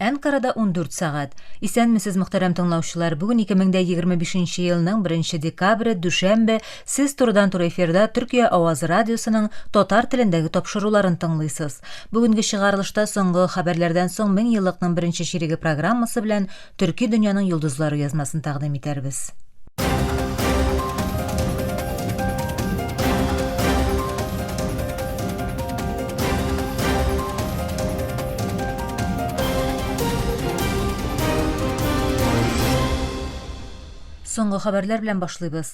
Әнкарада 14 сағат. Исәнмесез мөхтәрәм тыңлаучылар, бүген 2025 елның 1 декабры дүшәмбе сез турыдан-туры эфирда Төркия Авазы радиосының татар телендәге тапшыруларын тыңлыйсыз. Бүгенге чыгарылышта соңгы хәбәрләрдән соң 1000 еллыкның беренче ширеге программасы белән Төрки дөньяның йолдызлары язмасын тәкъдим итәрбез. Соңгы хәбәрләр белән башлыйбыз.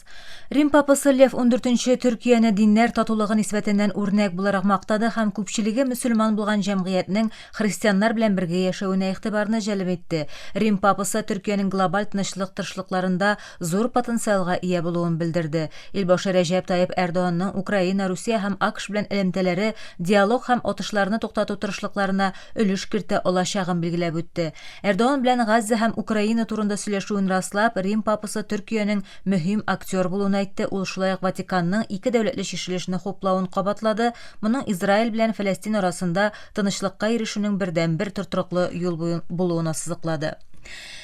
Рим папасы Лев 14-нче Төркияне диннәр татулыгы нисбәтеннән үрнәк буларак мактады һәм күпчелеге мөселман булган җәмгыятьнең христианнар белән бергә яшәвенә игътибарны җәлеп итте. Рим папасы Төркиянең глобаль тынычлык-тырышлыкларында зур потенциалга ия булуын белдерде. Илбашы Рәҗәп Таyyip Эрдоганның Украина, Русия һәм АКШ белән элемтәләре диалог һәм атышларны туктату тырышлыкларына өлеш кертә алачагын билгеләп үтте. Эрдоган белән Газа һәм Украина турында сөйләшүен раслап, Рим папасы Төркиянең мөһим актер булуын әйтте. Ул шулай ук Ватиканның ике дәүләтле чишелешне хуплавын кабатлады. Моның Израиль белән Фәләстин арасында тынычлыкка ирешүнең бердән-бер тотрыклы юл булуына сызыклады.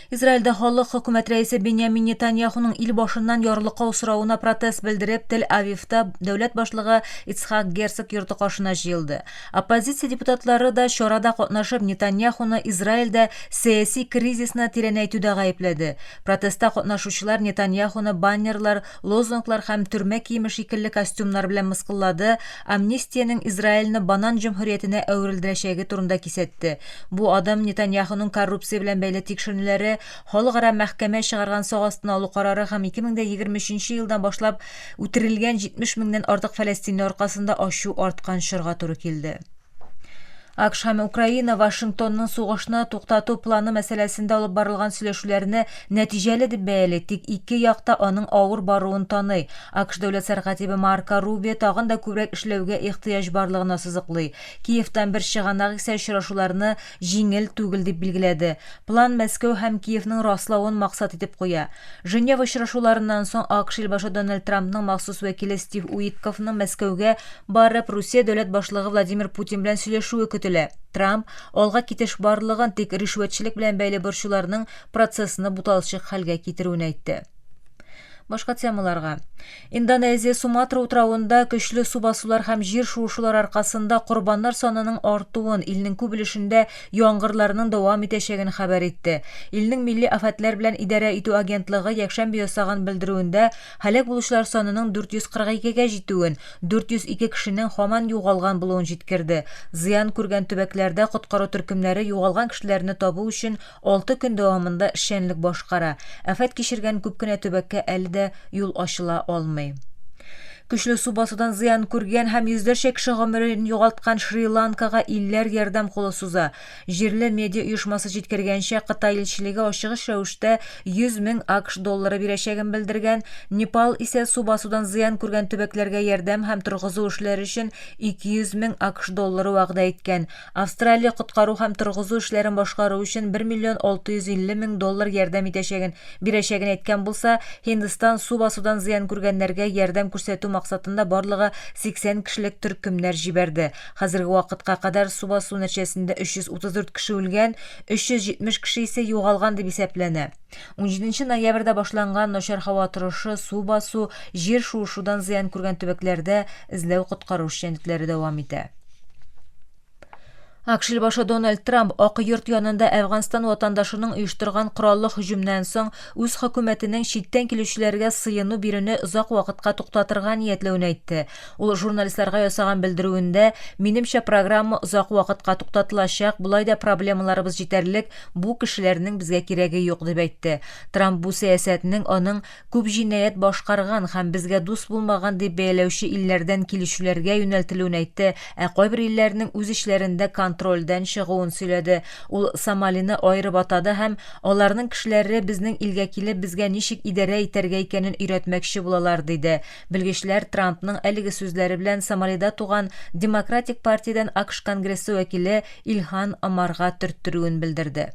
Израильдә халык хөкүмәт рәисе Беньямин Нетаньяхуның ил башыннан ярлыкка усрауына протест белдереп, Тель-Авивта дәүләт башлыгы Ицхак Герцог йорты кашына җыелды. Оппозиция депутатлары да чарада катнашып, Нетаньяхуны Израильдә сәяси кризисны тирәнәйтүдә гаепләде. Протестта катнашучылар Нетаньяхуны баннерлар, лозунглар һәм төрмә киеме шикелле костюмнар белән мыскыллады. Амнистиянең Израильне банан җөмһүриятенә әверелдерәчәге турында кисәтте. Бу адам Нетаньяхуның коррупция белән бәйле тикшерүләре, халыкара мәхкәмә чыгарган сагастын алу карары һәм 2023 елдан башлап үтерелгән 70 меңнән артык фәләстинне аркасында ачу арткан чорга туры килде. АКШ һәм Украина Вашингтонның сугышны туктату планы мәсьәләсендә алып барылган сөйләшүләрне нәтиҗәле дип бәялый, тик ике якта аның авыр баруын таный. АКШ дәүләт сәркатибе Марко Рубио тагын да күбрәк эшләүгә ихтыяҗ барлыгына сызыклый. Киевтан бер чыганак исә очрашуларны җиңел түгел дип билгеләде. План Мәскәү һәм Киевның раславын максат итеп куя. Женева очрашуларыннан соң АКШ илбашы Дональд Трампның махсус вәкиле Стив Уитковның Мәскәүгә барып Русия дәүләт башлыгы Владимир Путин белән сөйләшүе көтелә. Трамп алга китеш барлыгын, тик ришвәтчелек белән бәйле борчуларның процессны буталчык хәлгә китерүен әйтте. Башка темаларга. Индонезия Суматра утравында көчле су басулар һәм җир шуышулар аркасында корбаннар санының артуын, илнең күп өлешендә яңгырларның дәвам итәчәген хәбәр итте. Илнең милли афәтләр белән идарә итү агентлыгы якшәмбе ясаган белдерүендә һәлак булучылар санының 442гә җитүен, 402 кешенең һаман югалган булуын җиткерде. Зыян күргән төбәкләрдә коткару төркемнәре югалган кешеләрне табу өчен 6 көн дәвамында эшчәнлек башкара. Афәт кичергән күп кенә төбәккә әле дә юл ачыла алмый. Көчле су басудан зыян күргән һәм йөзләрчә кеше гомерен югалткан Шри-Ланкага илләр ярдәм кулы суза. Җирле медиа оешмасы җиткергәнчә, Кытай илчелеге ачыгыч рәвештә 100 мең АКШ доллары бирәчәген белдергән. Непал исә су басудан зыян күргән төбәкләргә ярдәм һәм торгызу эшләре өчен 200 мең АКШ доллары вәгъдә иткән. Австралия коткару һәм торгызу эшләрен башкару өчен 1 миллион 650 мең доллар ярдәм итәчәген бирәчәген әйткән булса, Һиндстан су басудан зыян күргәннәргә ярдәм күрсәтү максатында барлыгы 80 кешелек төркемнәр җибәрде. Хәзерге вакытка кадәр су басу нәтиҗәсендә 334 кеше үлгән, 370 кеше исә югалган дип исәпләнә. 17 ноябрьдә башланган начар һава торышы, су басу, җир шуышудан зыян күргән төбәкләрдә эзләү-коткару эшчәнлекләре дәвам итә. АКШ илбашы Дональд Трамп Ак йорт янында Әфганстан ватандашының оештырган кораллы һөҗүмнән соң үз хөкүмәтенең читтән килүчеләргә сыену бирене озак вакытка туктатырга ниятләвен әйтте. Ул журналистларга ясаган белдерүендә, "Минемчә, программа озак вакытка туктатылачак, булай да проблемаларыбыз җитәрлек, бу кешеләрнең безгә кирәге юк", дип әйтте. Трамп бу сәясәтнең аның күп җинаять башкарган һәм безгә дус булмаган дип бәяләүче илләрдән килүчеләргә юнәлтелүен әйтте, кайбер илләрнең үз эшләрендә контрольдән чыгуын сөйләде. Ул Сомалины аерып атады һәм аларның кешеләре безнең илгә килеп безгә ничек идарә итәргә икәнен өйрәтмәкче булалар, диде. Белгечләр Трампның әлеге сүзләре белән Сомалида туган Демократик партиядән АКШ Конгрессы вәкиле Илхан Омарга төрттөрүен белдерде.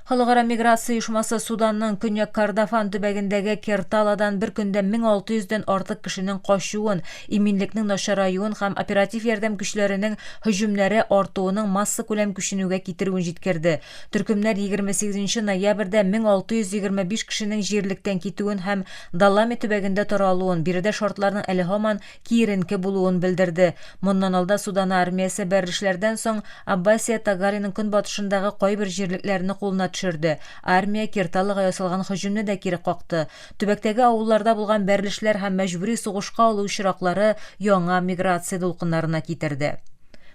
Халыкара миграция оешмасы Суданның Көньяк Кордофан төбәгендәге Керталадан бер көндә 1600-дән артык кешенең качуын, иминлекнең начараюын һәм оператив ярдәм көчләренең һөҗүмнәре артуының масса күләм күченүгә китерүен җиткерде. Төркемнәр 28 ноябрьдә 1625 кешенең җирлектән китүен һәм Далами төбәгендә таралуын, биредә шартларның әле һаман киеренке булуын белдерде. Моннан алда Судан армиясе бәрелешләрдән соң Аббасия Тагалиның көнбатышындагы кайбер җирлекләрне кулына төшерде. Армия Керталага ясалган һөҗүмне дә кире какты. Төбәктәге авылларда булган бәрелешләр һәм мәҗбүри сугышка алу очраклары яңа миграция дулкыннарына китерде.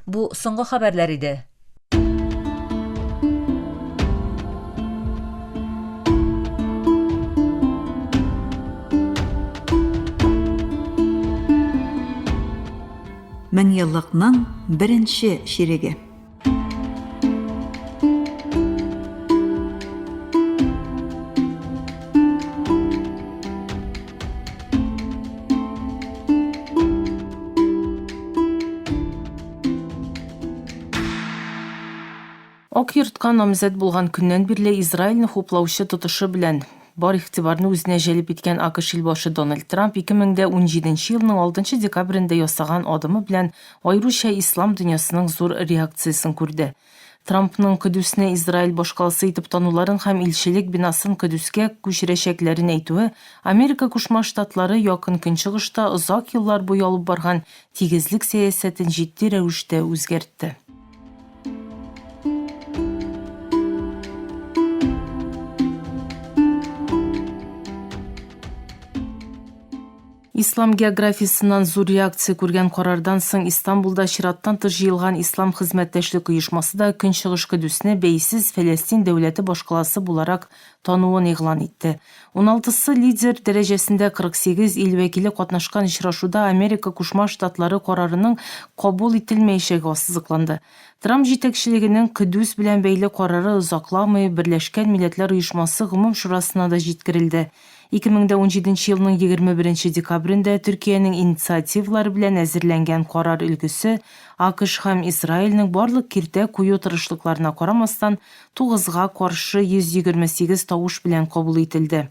Бу соңгы хәбәрләр иде. Мең еллыкның беренче ширеге. Ак йортка намзәт булган көннән бирле Израильне хуплаучы тотышы белән бар игътибарны үзенә җәлеп иткән АКШ илбашы Дональд Трамп 2017 елның 6 декабрендә ясаган адымы белән аеруча ислам дөньясының зур реакциясын күрде. Трампның Кудүсне Израиль башкаласы итеп тануларын һәм илчелек бинасын Кудүскә күчерәчәкләрен әйтүе Америка Кушма Штатлары якын көнчыгышта озак еллар буе алып барган тигезлек сәясәтен җитди рәвештә үзгәртте. Ислам географиясыннан зур реакция күргән карардан соң Истанбулда чираттан тыш җыелган Ислам хезмәттәшлек оешмасы да Көнчыгыш Кудүсне бәйсез Фәләстин дәүләте башкаласы буларак тануын игълан итте. 16-сы лидер дәрәҗәсендә 48 ил вәкиле катнашкан очрашуда Америка Кушма Штатлары карарының кабул ителмәячәге ассызыкланды. Трамп җитәкчелегенең Кудүс белән бәйле карары озакламый Берләшкән Милләтләр оешмасы гомум шурасына да җиткерелде. 2017 елның 21 декабрендә Төркиянең инициативалары белән әзерләнгән карар өлгесе АКШ һәм Израильнең барлык киртә кую тырышлыкларына карамастан 9-га каршы 128 тавыш белән кабул ителде.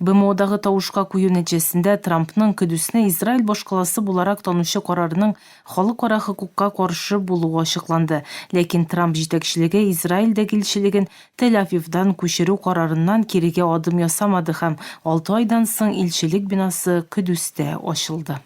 БМОдагы тавышка кую нәтиҗәсендә Трампның Кудүсне Израиль башкаласы буларак танучы карарының халыкара хокукка каршы булуы ачыкланды. Ләкин Трамп җитәкчелеге Израильдәге илчелеген Тель-Авивдан күчерү карарыннан кирегә адым ясамады һәм 6 айдан соң илчелек бинасы Кудүстә ачылды.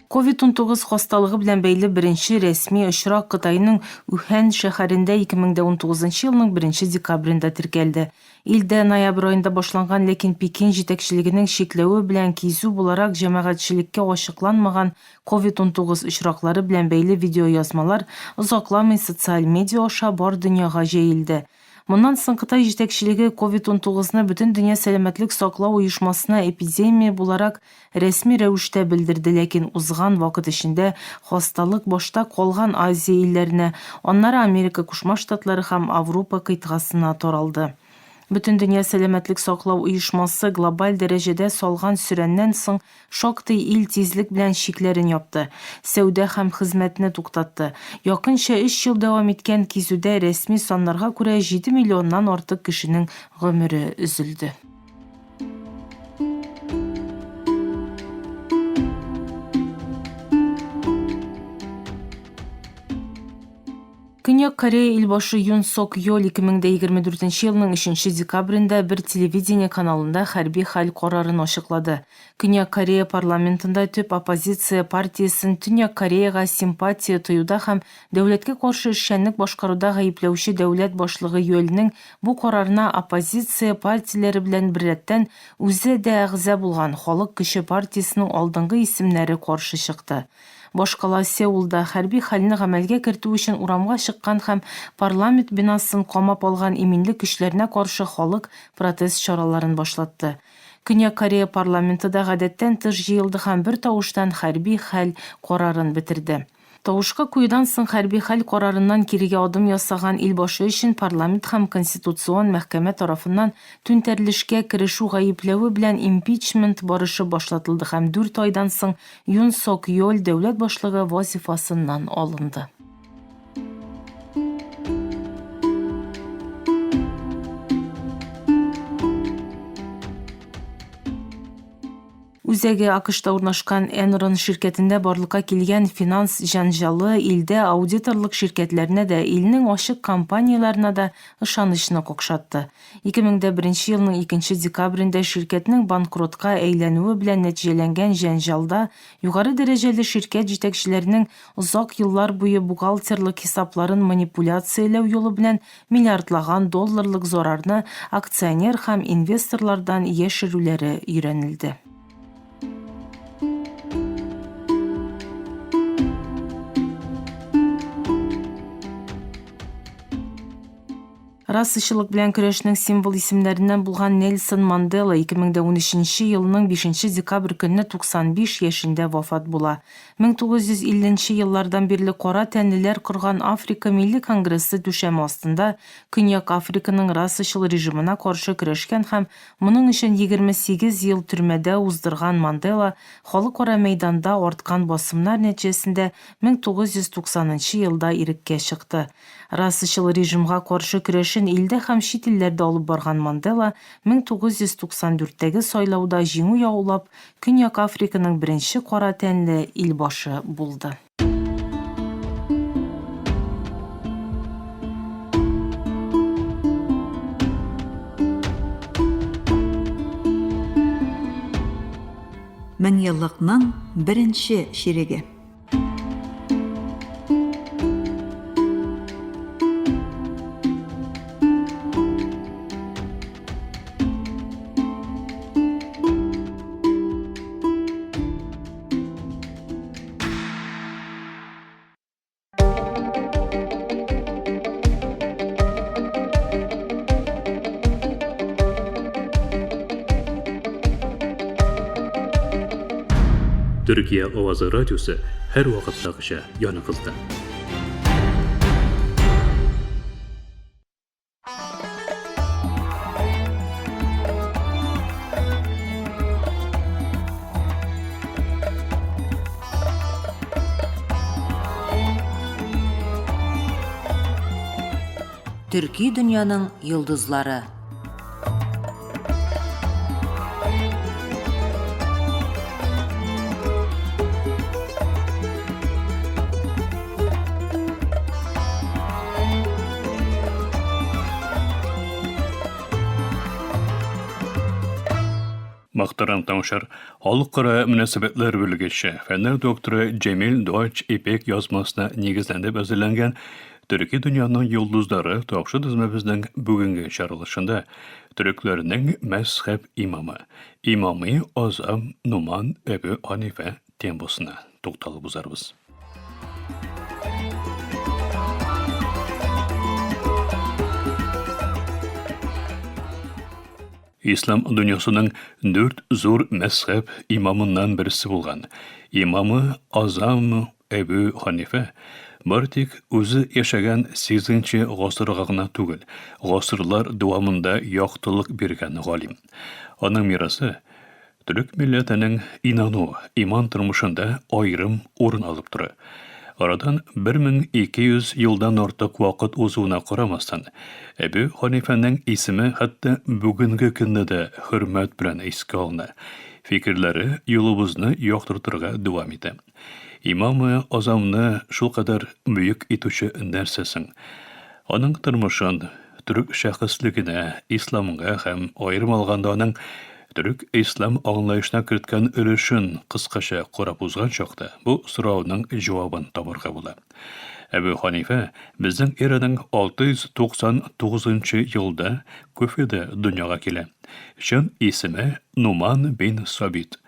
COVID-19 хасталыгы белән бәйле беренче рәсми очрак Кытайның Ухань шәһәрендә 2019 елның 1 декабрендә теркәлде. Илдә ноябрь аенда башланган, ләкин Пекин җитәкчелегенең шикләве белән кизү буларак җәмәгатьчелеккә ачыкланмаган COVID-19 очраклары белән бәйле видеоязмалар озакламый социаль медиа аша бар дөньяга җәелде. Моннан соң Кытай җитәкчелеге COVID-19-ны бөтен дөнья сәламәтлек саклау оешмасына эпидемия буларак рәсми рәвештә белдерде, ләкин узган вакыт эчендә хасталык башта калган Азия илләренә, аннары Америка Кушма Штатлары һәм Европа кыйтгасына таралды. Бөтен дөнья сәламәтлек саклау оешмасы глобаль дәрәҗәдә салган сүрәннән соң шактый ил тизлек белән шикләрен япты. Сәүдә һәм хезмәтне туктатты. Якынча 3 ел дәвам иткән кизүдә рәсми саннарга күрә 7 миллионнан артык кешенең гомере өзелде. Көньяк Корея илбашы Юн Сок Йол 2024 елның 3 декабрендә бер телевидение каналында хәрби хәл карарын ачыклады. Көньяк Корея парламентында төп оппозиция партиясын Төньяк Кореяга симпатия тоюда һәм дәүләткә каршы эшчәнлек башкаруда гаепләүче дәүләт башлыгы Йолның бу карарына оппозиция партияләре белән беррәттән үзе дә әгъза булган Халык көче партиясының алдынгы исемнәре каршы чыкты. Башкала Сеулда хәрби хәлне гамәлгә кертү өчен урамга чыккан һәм парламент бинасын камап алган иминлек көчләренә каршы халык протест чараларын башлатты. Көньяк Корея парламенты да гадәттән тыш җыелды һәм бер тавыштан хәрби хәл карарын бетерде. Тавышка куюдан соң хәрби хәл карарыннан кирегә адым ясаган ил башы өчен парламент һәм конституцион мәхкәмә тарафыннан түнтәрелешкә керешү гаепләве белән импичмент барышы башлатылды һәм 4 айдан соң Юн Сок Йоль дәүләт башлыгы вазифасыннан алынды. Үзәге АКШта урнашкан Enron şirketендә барлыкка килгән финанс җанҗалы илдә аудиторлык şirketләренә дә, илнең ачык компанияләренә дә ышанычны какшатты. 2001 елның 2 декабрендә şirketнең банкротка әйләнүе белән нәтиҗәләнгән җанҗалда югары дәрәҗәле şirket җитәкчеләренең озак еллар буе бухгалтерлык хисапларын манипуляцияләү юлы белән миллиардлаган долларлык зарарны акционер һәм инвесторлардан яшерүләре өйрәнелде. Расычылык белән көрәшнең символ исемнәреннән булган Нельсон Мандела 2013 елның 5 декабрь көнне 95 яшендә вафат була. 1950 еллардан бирле кара тәнлеләр корган Африка Милли конгрессы түшәме астында Көньяк Африканың расычыл режимына каршы көрәшкән һәм моның өчен 28 ел төрмәдә уздырган Мандела халыкара мәйданда арткан басымнар нәтиҗәсендә 1990 елда иреккә чыкты. Расычыл режимга каршы көрәшен илдә һәм чит илләрдә алып барган Мандела 1994 сайлауда җиңү яулап, Көньяк Африканың беренче кара тәнле илбашы булды. Мең еллыкның беренче ширеге. Türkiye Ovazı Radyosu her vaqtdagıcha yanıqızda. Төрки дөньяның йолдызлары. Мақтарам таңшар, халықара мөнәсәбәтләр бүлегече, фәннәр докторы Джемил Дуач Ипек язмасына негізләндеп әзерләнгән Төрки дөньяның йолдызлары тапшы тезмәбезнең бүгенге чаралышында төрекләрнең мәзһәб имамы, Имамы Азам Нуман Әбу Ханифа темасына тукталып узарбыз. İslam dünyasının 4 zor mezhep imamından birisi bulgan. İmamı Azam Ebu Hanife, Bartik özü yaşagan 8. ғасырга гына түгел, ғасырлар дәвамында яктылык биргән галим. Аның мирасы Түрек милләтенең инану, иман тормышында айрым орын алып тора. Aradan 1200 yıldan артык вакыт узуына карамастан, Әбу Ханифаның исеме хәтта бүгенге көндә дә хөрмәт белән искә алына. Фикерләре юлыбызны яктыртырга дәвам итә. Имамы Азамны шулкадәр бөек итүче нәрсәсең. Аның тормышын, түрек шәхеслегенә, исламга һәм аерым алганда аның Түрек ислам аңлаешына керткән өлешен кыскача карап узган чакта, бу сорауның җавабын табарга була. Әбу Ханифа безнең эраның 699 елда Куфада дөньяга килә. Шун исеме Нуман бин Сабит.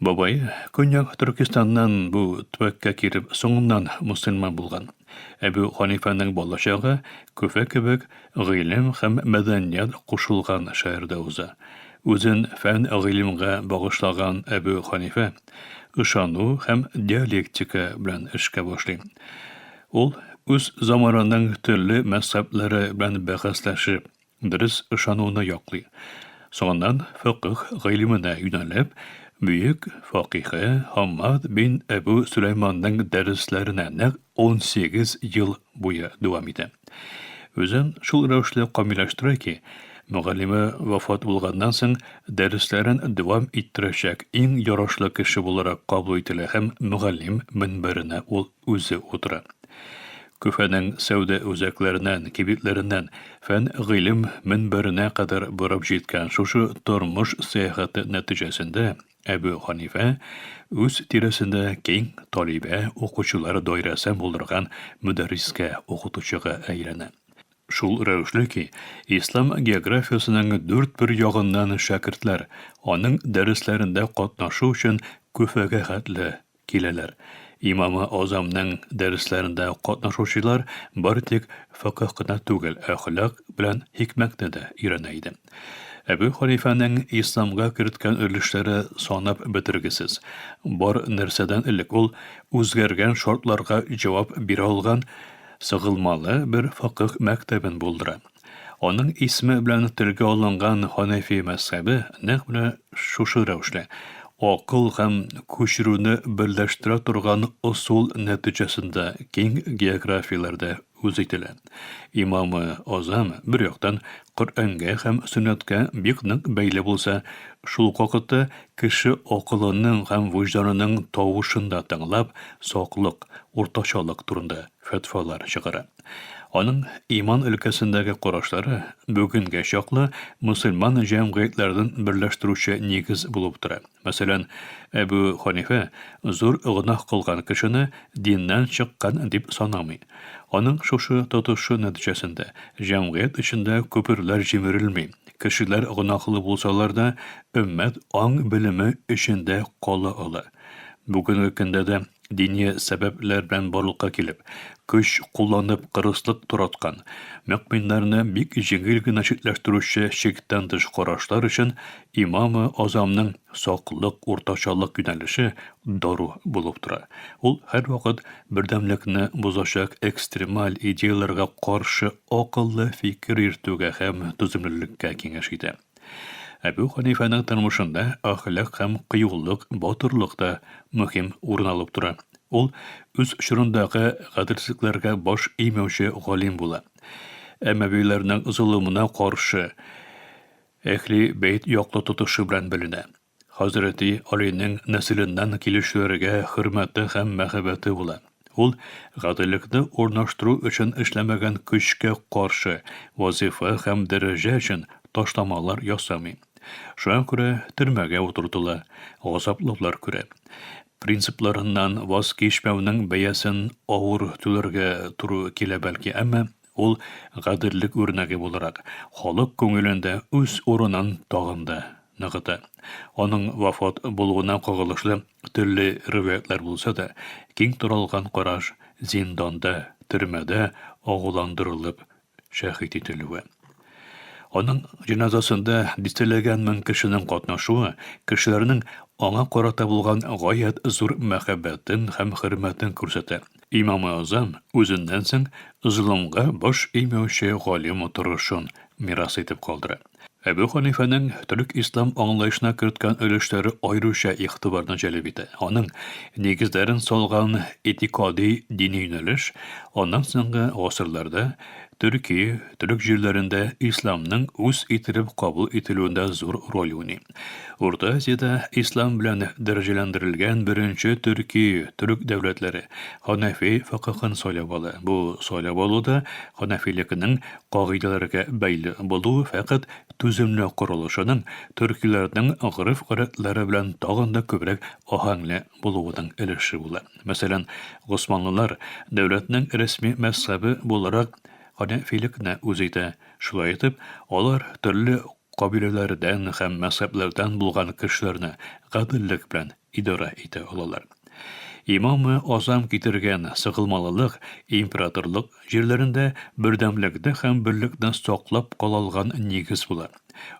Бабай Көньяк Түркистаннан бу төбәккә киреп соңыннан мусульман булган. Әбу Ханифаның балачагы Куфа кебек гыйлем һәм мәдәният кушылган шәһәрдә уза. Үзен фән гыйлемгә багышлаган Әбу Ханифа ышану һәм диалектика белән эшкә башлый. Ул үз заманының төрле мәзһәбләре белән бәхәсләшеп, дөрес ышануны яклый. Соңыннан фикых гыйлеменә юнәлеп, бөек факиһе Хаммад бин Әбу Сөләйманның дәресләренә нәкъ 18 ел буе дәвам итә. Үзен шул рәвешле камилләштерә ки, мөгаллиме вафат булганнан соң дәресләрен дәвам иттерәчәк иң ярашлы кеше буларак кабул ителә һәм мөгаллим минбәренә ул үзе утыра. Күфәнең сәүдә үзәкләреннән, кибетләреннән фән гыйлем минбәренә кадәр барып җиткән шушы тормыш сәяхәте нәтиҗәсендә Әбу Ханифа үз тирәсендә киң талибә укучылар даирәсен булдырган мөдәррискә, укытучыга әйләнә. Шул рәвешле ки, ислам географиясының 4 ягыннан шәкертләр аның дәресләрендә катнашу өчен Күфәгә хәтле киләләр. Имамы Азамның дәресләрендә катнашучылар бары тик фикых кына түгел, әхлак белән хикмәтне дә өйрәнә иде. Әбу Ханифаның исламга керткән өлешләре санап бетергесез. Бар нәрсәдән элек ул үзгәргән шартларга җавап бирә алган сыгылмалы бер фикых мәктәбен булдыра. Аның исме белән телгә алынган Ханафи мәзһәбе нәкъ менә шушы рәвешле акыл һәм күчерүне берләштерә торган усул нәтиҗәсендә киң географияләрдә үз ителә. Имамы Азам бер яктан Коръәнгә һәм Сөннәткә бик нык бәйле булса, шул вакытта кеше акылының һәм вөҗданының тавышында тыңлап, саклык, уртачалык турында фәтвалар чыгара. Аның иман өлкәсендәге карашлары бүгенгә чаклы мөселман җәмгыятьләрен берләштерүче нигез булып тора. Мәсәлән, Әбу Ханифа зур гынах кылган кешене диннән чыккан дип санамый. Аның шушы тотышы нәтиҗәсендә җәмгыять эчендә күперләр җимерелми. Кешеләр гынахлы булсалар да, өммәт аң белеме эчендә кала ала. Бүгенге көндә дә дини сәбәпләр белән барлыкка килеп, көч кулланып кырыслык тураткан, мөэминнәрне бик җиңел генә читләштерүче шиктән тыш карашлар өчен Имамы Азамның саклык, уртачалык юнәлеше дару булып тора. Ул һәр вакыт бердәмлекне бозачак экстремаль идеяларга каршы акыллы фикер йөртүгә һәм түземлелеккә киңәш итә. Әбу Ханифаның тормышында әхлак һәм кыюлык, батырлык та мөһим урын алып тора. Ул үз чорындагы гаделсезлекләргә баш имәүче галим була. Әмәвиләрнең зулымына каршы Әхли бәйт яклы тотышы белән беленә. Хәзрәти Алинең нәселеннән килүчеләргә хөрмәте һәм мәхәббәте була. Ул гаделлекне урнаштыру өчен эшләмәгән көчкә каршы вазифа һәм дәрәҗә өчен ташламалар ясамый. Шуңа күрә төрмәгә утыртыла, газаплаулар күрә. Принципларыннан ваз кичмәүнең бәясен авыр түләргә туры килә бәлки, әмма ул гаделлек үрнәге буларак халык күңелендә үз урынын тагын да ныгыта. Аның вафат булуына кагылышлы төрле риваятлар булса да, киң таралган караш зинданда, төрмәдә агуландырылып шәһид ителүе. Аның җеназасында дистәләгән мең кешенең катнашуы кешеләрнең аңа карата булган гаять зур мәхәббәтен һәм хөрмәтен күрсәтә. Имамы Азам үзеннән соң золымга баш имәүче галим торышын мирас итеп калдыра. Әбу Ханифаның төрек ислам аңлаешына керткән өлешләре аеруча игътибарны җәлеп итә. Аның нигезләрен салган этикади дини юнәлеш аннан соңгы гасырларда төрек җирләрендә исламның үз итеп кабул ителүендә зур роль уйный. Урта Азиядә ислам белән дәрәҗәләндерелгән беренче төрек дәүләтләре Ханафи фикыхын сайлап ала. Бу сайлап алуда ханафилекнең кагыйдәләргә бәйле булуы фақат түземле корылышының төркиләрнең гырыф-гадәтләре белән тагын да күбрәк аһәңле булуының өлеше була. Мәсәлән, Госманлылар дәүләтнең рәсми мәзһәбе буларак ханафилекне үз итә. Шулай итеп, алар төрле кабиләләрдән һәм мәзһәбләрдән булган кешеләрне гаделлек белән идара итә алалар. Имамы Азам китергән сыгылмалылык, императорлык җирләрендә бердәмлекне һәм берлекне саклап калалган нигез була.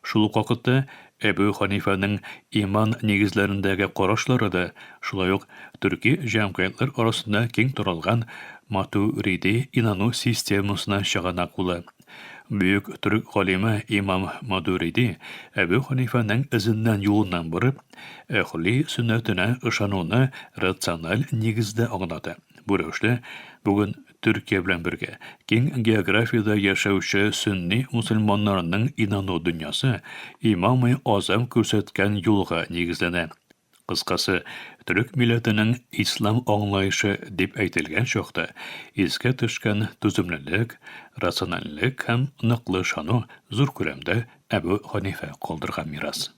Шул ук вакытта Ebu Hanifa'nın iman negizlerindeki qaraşları da şulay uq Türkiye jamiyetler arasında keng taralgan Maturidi inanu sistemasına şaganak ula. Büyük Türk alimi İmam Maturidi Ebu Hanifa'nın izinden yolundan barıp, ehli sünnetine ışanunu rasyonel negizde anladı. Bu röşle bugün Türkiye bilen birge keng geografiyada yaşauşu sünni musulmanlarının inanu dünyası İmam-ı Azam körsetken yolga negizlene. Kıskası, Türk milletinin İslam anlayışı dip aytilgen şoqda, izke tışkan tüzümlülük, rasyonellik hem nıqlı şanu zor külemde Ebu Hanife kaldırgan miras.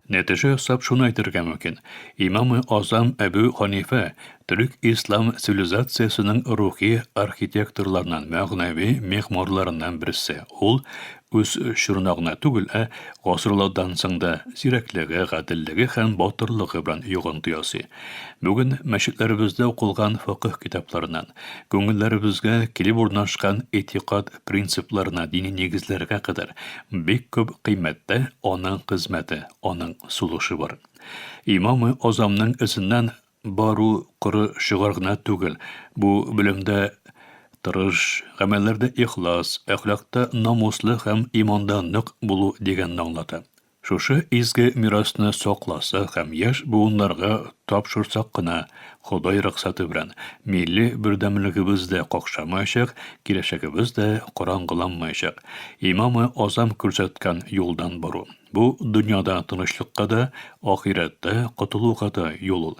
Netice sap şunu aytırgan mümkün. İmam-ı Azam Ebu Hanife, Türk İslam sivilizasyasının ruhi arxitektorlarından mağnavi mehmorlarından birisi. Ol, öz şırnağına tügül, qasırlardan sında zirekligi, gadilligi hem batırlığı bilen yoğuntuyası. Bugün meşitlerimizde okulgan fıkıh kitaplarından, göngüllerimizge kilip ornaşkan etiqad prinsiplarına, dini negizlerine kadar bek köp kıymette onun hizmeti, onun suluşu var. İmam-ı Azam'nın izinden baru qırı şıgargına tügül. Bu bilimde tırış, gamellerde ihlas, ahlakta namuslu hem imanda nıq bulu degenini anlatı. Şuşı izgi mirasını soqlasa hem yaş buğunlarga tapşırsak qına, Xuday rıqsatı bilen, milli birdemligibizde qoqşamayşaq, kireşegibizde qorangılanmayşaq. İmam-ı Azam körsetken yoldan baru. Bu dünyada tınışlıqqa da, ahirette qutuluqa da yolul.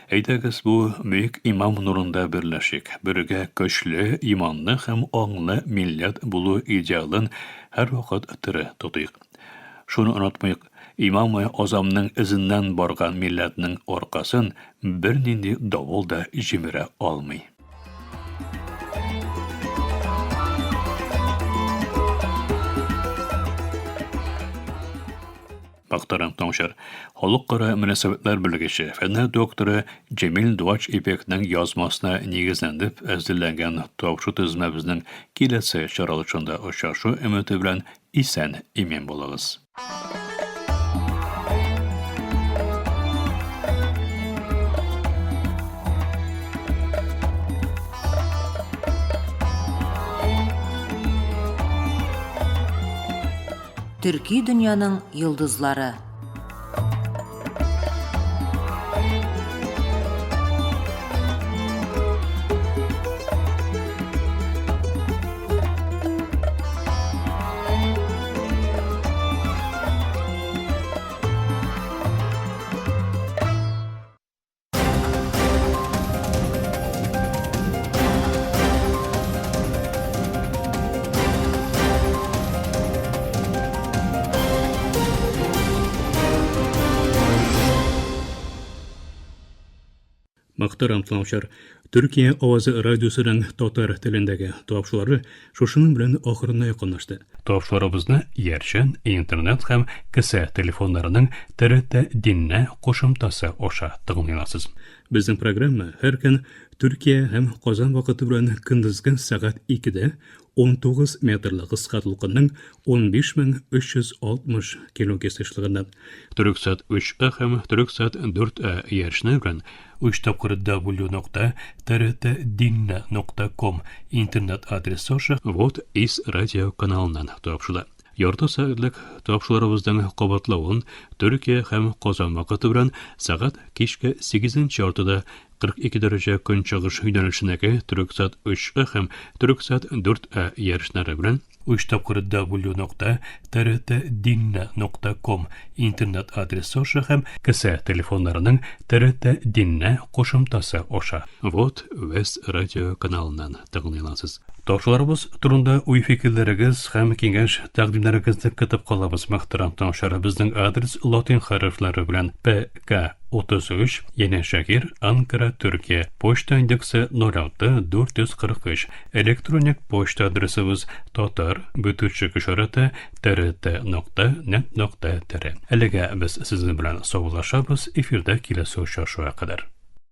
Eydegiz bu büyük imam nurunda birleşik, birge köşlü, imanlı hem anlı millet bulu idealın her vakit tırı tutuyuk. Şunu unutmayık, İmam-ı Azam'nın izinden bargan milletinin orkasın bir nindi davul da jimire almay. Baktaram Tonşar, Halukara Münasebetler Birleşi Fenler Doktoru Cemil Duvaç İpek'nin yazmasına negizlenip ezdirlengen tavşu tizmemizin kilesi şaralışında aşaşı ümiti bilen isen emin bolağız. Türkiye dünyanın yıldızları. Muhtaram tamaşalar, Türkiye Ovazı Radyosu'nun Tatar tilindeki topşuları şuşunun bilen ahırına yakınlaştı. Topşularımızda yerşen, internet hem kısa telefonlarının TRT dinle koşumtası oşa tıgınılasız. Bizim programma her gün Türkiye hem Qozan vakıtı bilen kındızgın saat 2'de 19 metrli qısqatlıqının 15.360 kilo kesişliğinden Türksat 3A hem Türksat 4A yerşine bilen www.trtdinna.com internet adresi oşa Vot is radio kanalından topşula. Yarta saatlik topşularımızdan qabatlawın Türkiye hem Qozan vakıtı bilen saat kişke 8. ortada 42 derece gün çağış yönelişindeki Türksat 3A hem Türksat 4A yerişleri bilen www.trtdinna.com internet adresi oşa hem kısa telefonlarının TRT Dinna koşumtası oşa. Vot West Radio kanalından tıgınılasız. Topşularımız turunda uy fikirlerigiz hem kengeş taqdimlerigizni kıtıp qalabız. Muhtaram tamaşalar, bizning adres latin harflari bilen PK 33 Yeni Şehir, Ankara, Türkiye. Poçta indeksi 06 443. Elektronik poçta adresimiz tatar@trt.net.tr. Elega biz sizin bilen sog'lashamiz. Efirda kelasi uchrashuvga qadar.